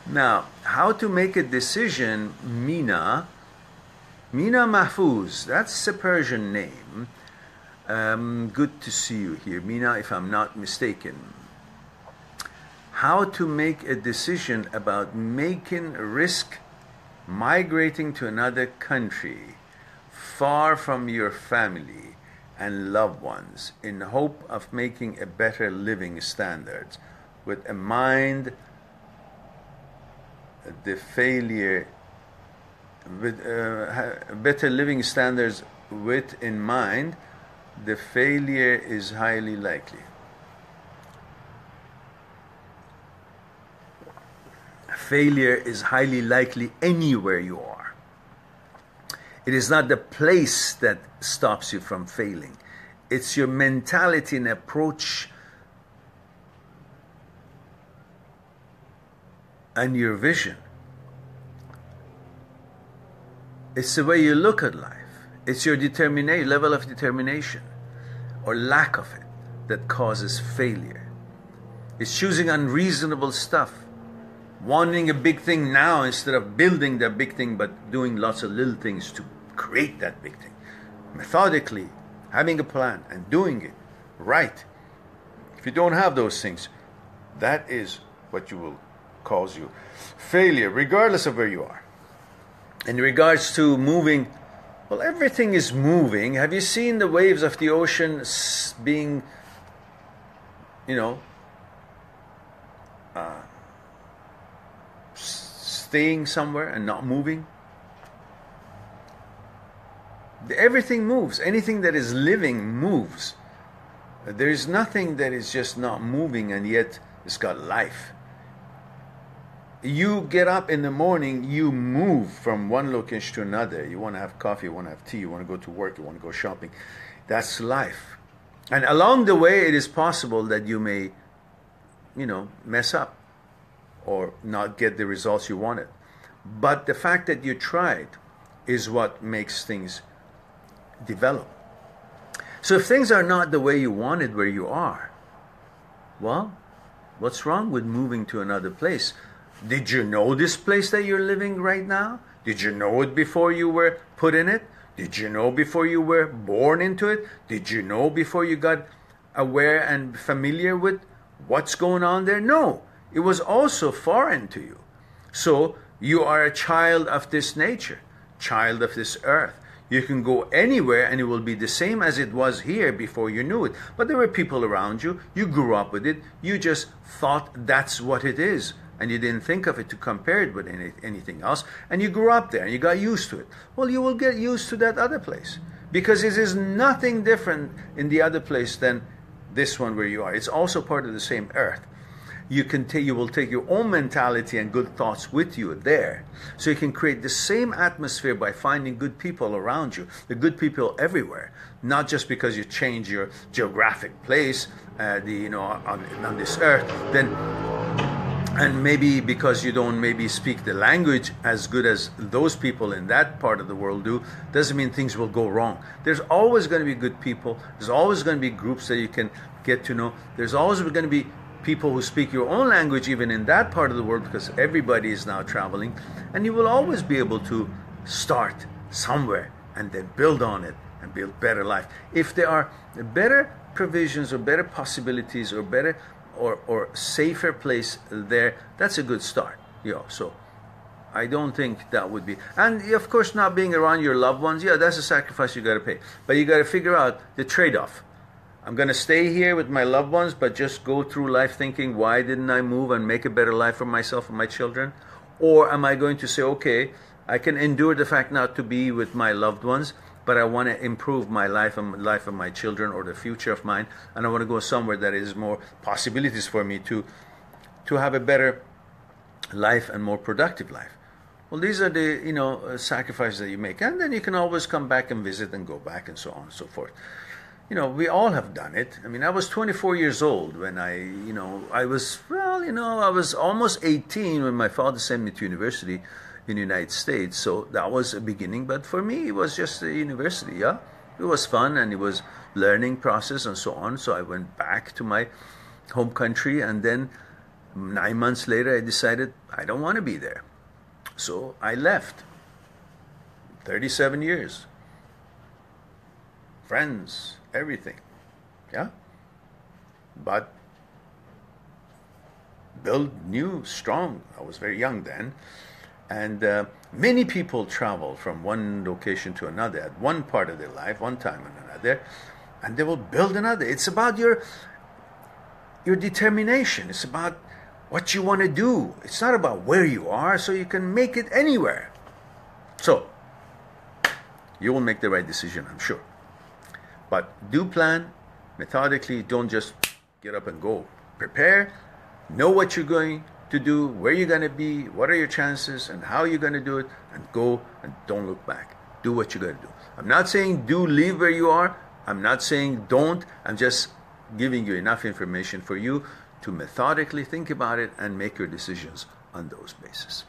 Now, how to make a decision, Mina Mahfouz, that's a Persian name. Good to see you here, Mina, if I'm not mistaken. How to make a decision about making risk migrating to another country, far from your family and loved ones, in hope of making a better living standards, with a mind, the failure, with better living standards with in mind, the failure is highly likely. Failure is highly likely anywhere you are. It is not the place that stops you from failing. It's your mentality and approach and your vision. It's the way you look at life. It's your determination, level of determination or lack of it that causes failure. It's choosing unreasonable stuff, wanting a big thing now instead of building that big thing, but doing lots of little things to create that big thing. Methodically, having a plan and doing it right. If you don't have those things, that is what you will cause you failure, regardless of where you are. In regards to moving, well, everything is moving. Have you seen the waves of the ocean being, staying somewhere and not moving? Everything moves. Anything that is living moves. There is nothing that is just not moving and yet it's got life. You get up in the morning, you move from one location to another. You want to have coffee, you want to have tea, you want to go to work, you want to go shopping. That's life. And along the way, it is possible that you may, mess up or not get the results you wanted. But the fact that you tried is what makes things develop. So if things are not the way you wanted where you are, well, what's wrong with moving to another place? Did you know this place that you're living right now? Did you know it before you were put in it? Did you know before you were born into it? Did you know before you got aware and familiar with what's going on there? No, it was also foreign to you. So you are a child of this nature, child of this earth. You can go anywhere and it will be the same as it was here before you knew it. But there were people around you, you grew up with it, you just thought that's what it is. And you didn't think of it to compare it with anything else. And you grew up there and you got used to it. Well, you will get used to that other place. Because it is nothing different in the other place than this one where you are. It's also part of the same earth. You will take your own mentality and good thoughts with you there. So you can create the same atmosphere by finding good people around you. The good people everywhere. Not just because you change your geographic place on this earth. And maybe because you don't maybe speak the language as good as those people in that part of the world do, doesn't mean things will go wrong. There's always going to be good people. There's always going to be groups that you can get to know. There's always going to be people who speak your own language even in that part of the world, because everybody is now traveling. And you will always be able to start somewhere and then build on it and build better life. If there are better provisions or better possibilities or better or safer place there, that's a good start. So I don't think that would be, and of course not being around your loved ones, that's a sacrifice you got to pay. But you got to figure out the trade-off. I'm going to stay here with my loved ones, but just go through life thinking, why didn't I move and make a better life for myself and my children? Or am I going to say, okay, I can endure the fact not to be with my loved ones, but I want to improve my life and life of my children or the future of mine, and I want to go somewhere that is more possibilities for me to have a better life and more productive life. Well, these are the sacrifices that you make, and then you can always come back and visit and go back and so on and so forth. We all have done it. I mean, I was 24 years old when I was almost 18 when my father sent me to university in the United States. So that was a beginning. But for me, it was just a university, It was fun and it was learning process and so on. So I went back to my home country and then 9 months later, I decided I don't want to be there. So I left. 37 years. Friends, everything. Yeah? But build new, strong. I was very young then. And many people travel from one location to another at one part of their life, one time and another, and they will build another. It's about your determination. It's about what you want to do. It's not about where you are, so you can make it anywhere. So, you will make the right decision, I'm sure. But do plan methodically. Don't just get up and go. Prepare. Know what you're going to do, where you're going to be, what are your chances, and how you're going to do it, and go and don't look back. Do what you're going to do. I'm not saying leave where you are. I'm not saying don't. I'm just giving you enough information for you to methodically think about it and make your decisions on those bases.